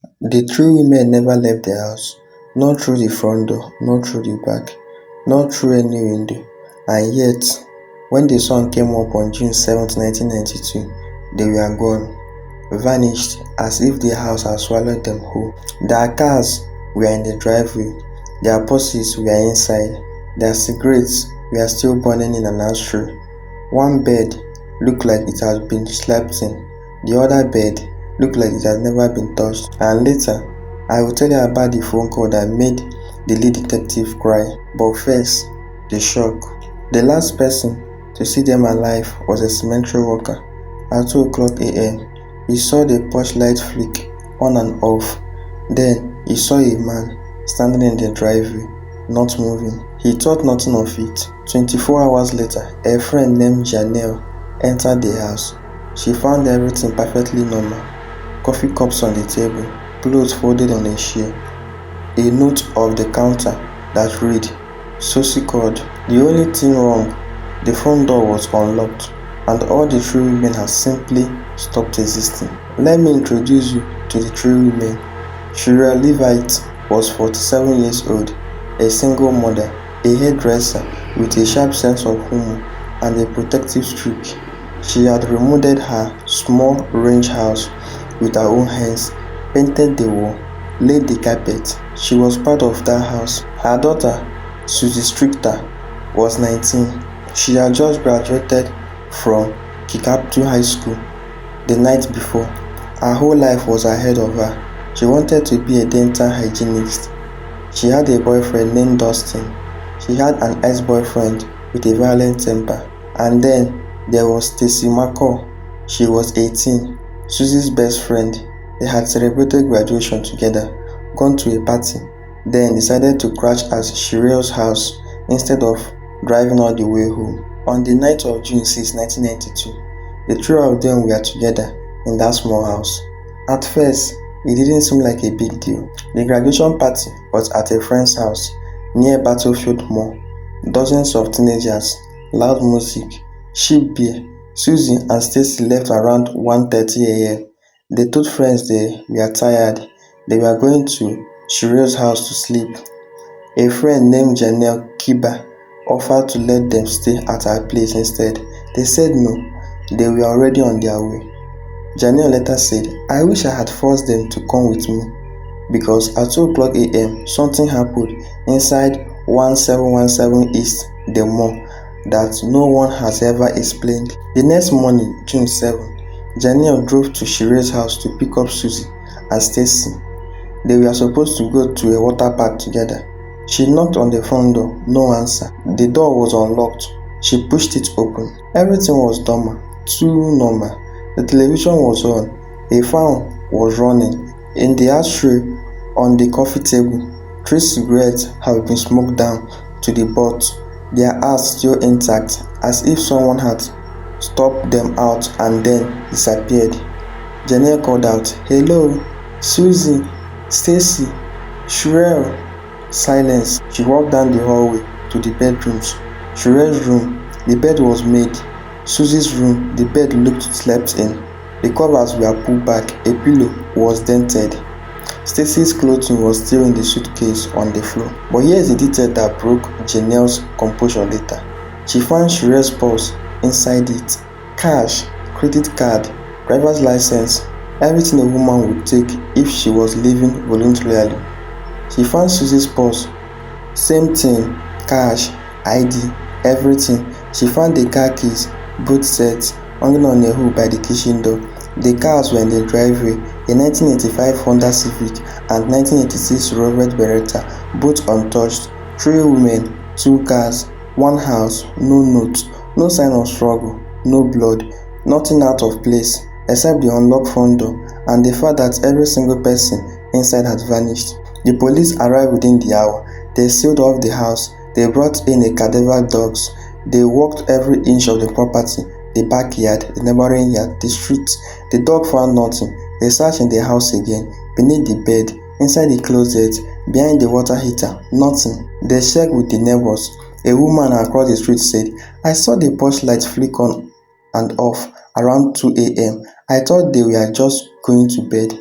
The three women never left the house, not through the front door, not through the back, not through any window. And yet, when the sun came up on June 7, 1992, they were gone, vanished as if the house had swallowed them whole. Their cars were in the driveway, their purses were inside, their cigarettes were still burning in an ashtray. One bed looked like it had been slept in, the other bed looked like it had never been touched. And later, I will tell you about the phone call that made the lead detective cry. But first, the shock. The last person to see them alive was a cemetery worker. At 2 o'clock a.m., he saw the porch light flick on and off. Then he saw a man standing in the driveway, not moving. He thought nothing of it. 24 hours later, a friend named Janelle entered the house. She found everything perfectly normal. Coffee cups on the table, clothes folded on a chair, a note of the counter that read, "Susie called." The only thing wrong, the front door was unlocked, and all the three women had simply stopped existing. Let me introduce you to the three women. Shira Levite was 47 years old, a single mother, a hairdresser with a sharp sense of humor and a protective streak. She had remodeled her small ranch house with her own hands, painted the wall, laid the carpet. She was proud of that house. Her daughter, Susie Strichter, was 19. She had just graduated from Kikaptu High School the night before. Her whole life was ahead of her. She wanted to be a dental hygienist. She had a boyfriend named Dustin. She had an ex-boyfriend with a violent temper. And then there was Stacy McCall. She was 18, Susie's best friend. They had celebrated graduation together, gone to a party, then decided to crash at Shirel's house instead of driving all the way home. On the night of June 6, 1992, the three of them were together in that small house. At first, it didn't seem like a big deal. The graduation party was at a friend's house near Battlefield Mall. Dozens of teenagers, loud music, cheap beer. Susie and Stacy left around 1:30 a.m. They told friends they were tired. They were going to Shirel's house to sleep. A friend named Janelle Kiba offered to let them stay at her place instead. They said no, they were already on their way. Janelle later said, "I wish I had forced them to come with me because at 2 o'clock a.m. something happened inside 1717 East the Mall that no one has ever explained." The next morning, June 7, Janelle drove to Shirel's house to pick up Susie and Stacy. They were supposed to go to a water park together. She knocked on the front door, no answer. The door was unlocked. She pushed it open. Everything was normal, too normal. The television was on. A fan was running. In the ashtray on the coffee table, 3 cigarettes have been smoked down to the butt, their hearts still intact, as if someone had stopped them out and then disappeared. Janelle called out, "Hello, Susie, Stacy, Shirel." Silence. She walked down the hallway to the bedrooms. Shirel's room, the bed was made. Susie's room, the bed looked slept in. The covers were pulled back. A pillow was dented. Stacy's clothing was still in the suitcase on the floor. But here's the detail that broke Janelle's composure later. She found Shirel's purse inside it. Cash, credit card, driver's license, everything a woman would take if she was living voluntarily. She found Susie's purse. Same thing, cash, ID, everything. She found the car keys, both sets, hanging on a hook by the kitchen door. The cars were in the driveway, a 1985 Honda Civic and 1986 Rovet Beretta, both untouched. 3 women, 2 cars, 1 house, no notes, no sign of struggle, no blood, nothing out of place except the unlocked front door and the fact that every single person inside had vanished. The police arrived within the hour. They sealed off the house. They brought in a cadaver dogs. They walked every inch of the property, the backyard, the neighboring yard, the streets. The dog found nothing. They searched in the house again, beneath the bed, inside the closet, behind the water heater, nothing. They checked with the neighbors. A woman across the street said, "I saw the porch light flick on and off around 2 a.m. I thought they were just going to bed."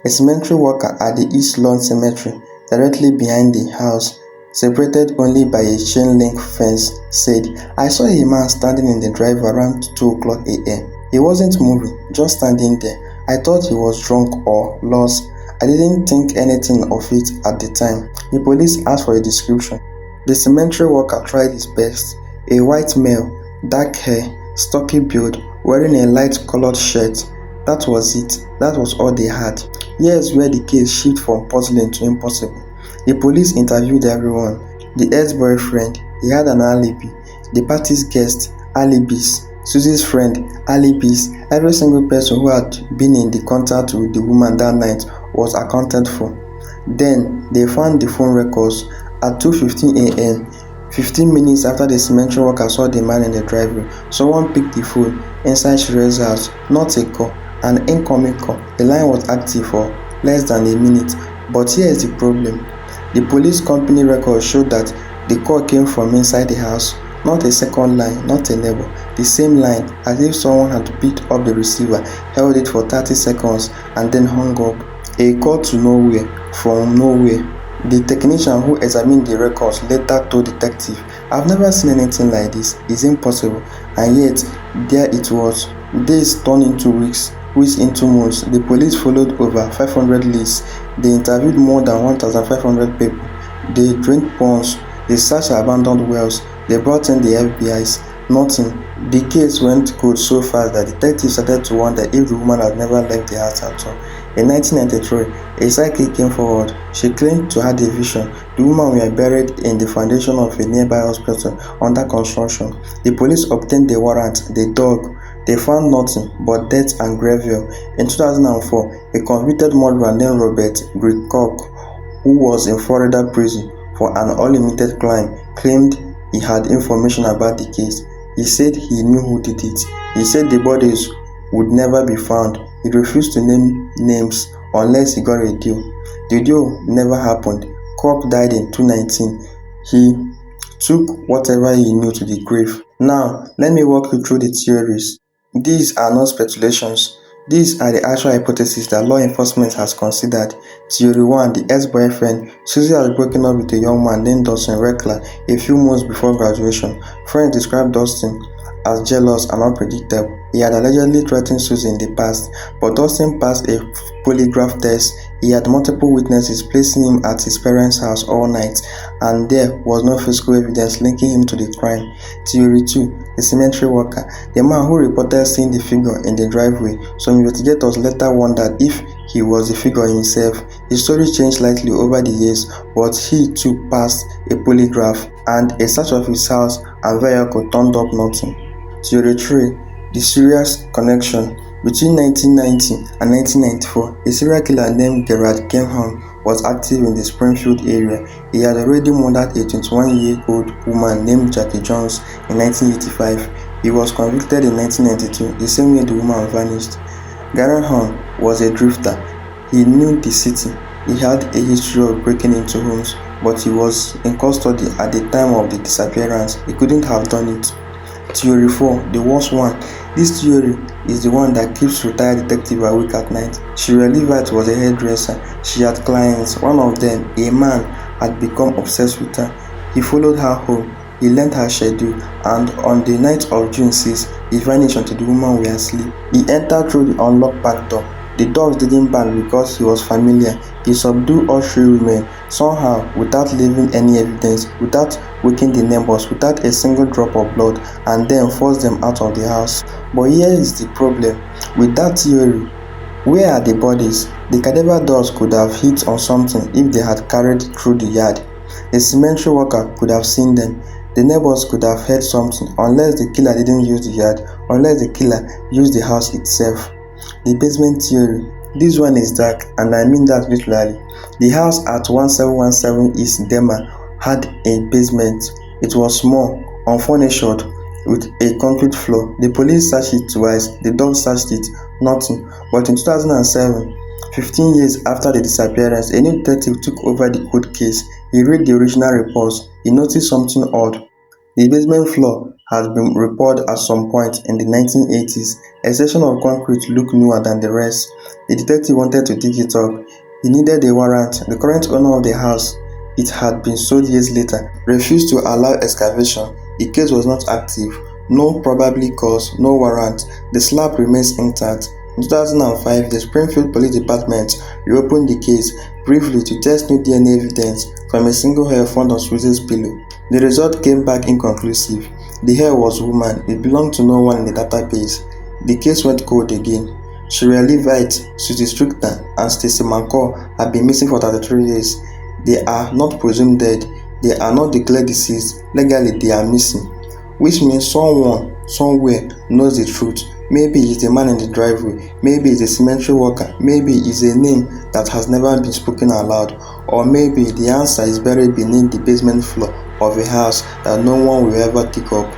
A cemetery worker at the East Lawn Cemetery, directly behind the house, separated only by a chain link fence, said, "I saw a man standing in the drive around 2 o'clock a.m. He wasn't moving, just standing there. I thought he was drunk or lost. I didn't think anything of it at the time." The police asked for a description. The cemetery worker tried his best. A white male, dark hair, stocky build, wearing a light-colored shirt. That was it. That was all they had. Here's where the case shifted from puzzling to impossible. The police interviewed everyone. The ex-boyfriend, he had an alibi. The party's guest, alibis. Susie's friend, alibis. Every single person who had been in the contact with the woman that night was accounted for. Then they found the phone records at 2:15 a.m. 15 minutes after the cemetery worker saw the man in the driveway. Someone picked the phone inside Shire's house, not a call, an incoming call. The line was active for less than a minute. But here is the problem. The police company records showed that the call came from inside the house, not a second line, not a neighbor. The same line, as if someone had picked up the receiver, held it for 30 seconds, and then hung up. A call to nowhere, from nowhere. The technician who examined the records later told detective, "I've never seen anything like this. It's impossible." And yet, there it was. Days turned into weeks, weeks into months. The police followed over 500 leads. They interviewed more than 1,500 people. They drained ponds. They searched abandoned wells. They brought in the FBI's. Nothing. The case went cold so fast that detectives started to wonder if the woman had never left the house at all. In 1993, a psychic came forward. She claimed to have a vision. The woman was buried in the foundation of a nearby hospital under construction. The police obtained the warrant. They dug. They found nothing but death and graveyard. In 2004, a convicted murderer named Robert Greencock, who was in Florida prison for an unlimited crime, claimed he had information about the case. He said he knew who did it. He said the bodies would never be found. He refused to name names unless he got a deal. The deal never happened. Cook died in 2019. He took whatever he knew to the grave. Now, let me walk you through the theories. These are not speculations. These are the actual hypotheses that law enforcement has considered. Theory 1. The ex-boyfriend. Susie has broken up with a young man named Dustin Reckler a few months before graduation. Friends described Dustin as jealous and unpredictable. He had allegedly threatened Susie in the past, but Dustin passed a polygraph test. He had multiple witnesses placing him at his parents' house all night, and there was no physical evidence linking him to the crime. Theory 2. The cemetery worker. The man who reported seeing the figure in the driveway. Some investigators later wondered if he was the figure himself. His story changed slightly over the years, but he too passed a polygraph, and a search of his house and vehicle turned up nothing. Theory 3. The serious connection. Between 1990 and 1994, a serial killer named Gerard Kemham was active in the Springfield area. He had already murdered a 21-year-old woman named Jackie Jones in 1985. He was convicted in 1992, the same year the woman vanished. Garrett was a drifter. He knew the city. He had a history of breaking into homes, but he was in custody at the time of the disappearance. He couldn't have done it. Theory 4. The worst one. This theory is the one that keeps retired detective awake at night. Shirley Levitt was a hairdresser. She had clients. One of them, a man, had become obsessed with her. He followed her home. He learned her schedule, and on the night of June 6, he vanished until the woman was asleep. He entered through the unlocked back door. The dogs didn't bark because he was familiar. He subdued all three women, somehow, without leaving any evidence, without waking the neighbors, without a single drop of blood, and then forced them out of the house. But here is the problem. With that theory, where are the bodies? The cadaver dogs could have hit on something if they had carried through the yard. The cemetery worker could have seen them. The neighbors could have heard something, unless the killer didn't use the yard, unless the killer used the house itself. The basement theory. This one is dark, and I mean that literally. The house at 1717 East Dema had a basement. It was small, unfurnished, with a concrete floor. The police searched it twice. The dogs searched it, nothing. But in 2007, 15 years after the disappearance, a new detective took over the cold case. He read the original reports. He noticed something odd. The basement floor has been reported at some point in the 1980s. A section of concrete looked newer than the rest. The detective wanted to dig it up. He needed a warrant. The current owner of the house, it had been sold years later, refused to allow excavation. The case was not active. No probable cause, no warrant. The slab remains intact. In 2005, the Springfield Police Department reopened the case briefly to test new DNA evidence from a single hair found on Sweety's pillow. The result came back inconclusive. The hair was woman. It belonged to no one in the database. The case went cold again. Shirley Levitt, Susie Strickland, and Stacey McCall have been missing for 33 years. They are not presumed dead. They are not declared deceased. Legally, they are missing, which means someone somewhere knows the truth. Maybe it's the man in the driveway, maybe it's a cemetery worker, maybe it's a name that has never been spoken aloud, or maybe the answer is buried beneath the basement floor of a house that no one will ever dig up.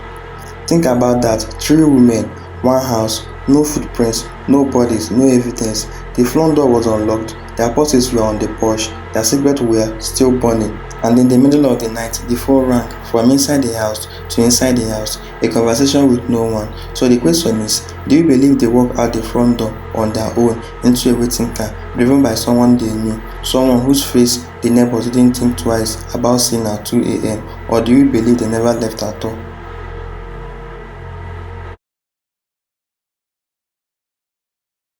Think about that. 3 women, 1 house, no footprints, no bodies, no evidence. The front door was unlocked, their purses were on the porch, their cigarettes were still burning, and in the middle of the night, the phone rang from inside the house to inside the house, a conversation with no one. So the question is, do you believe they walked out the front door on their own into a waiting car, driven by someone they knew, someone whose face the neighbors didn't think twice about seeing at 2 a.m., or do you believe they never left at all?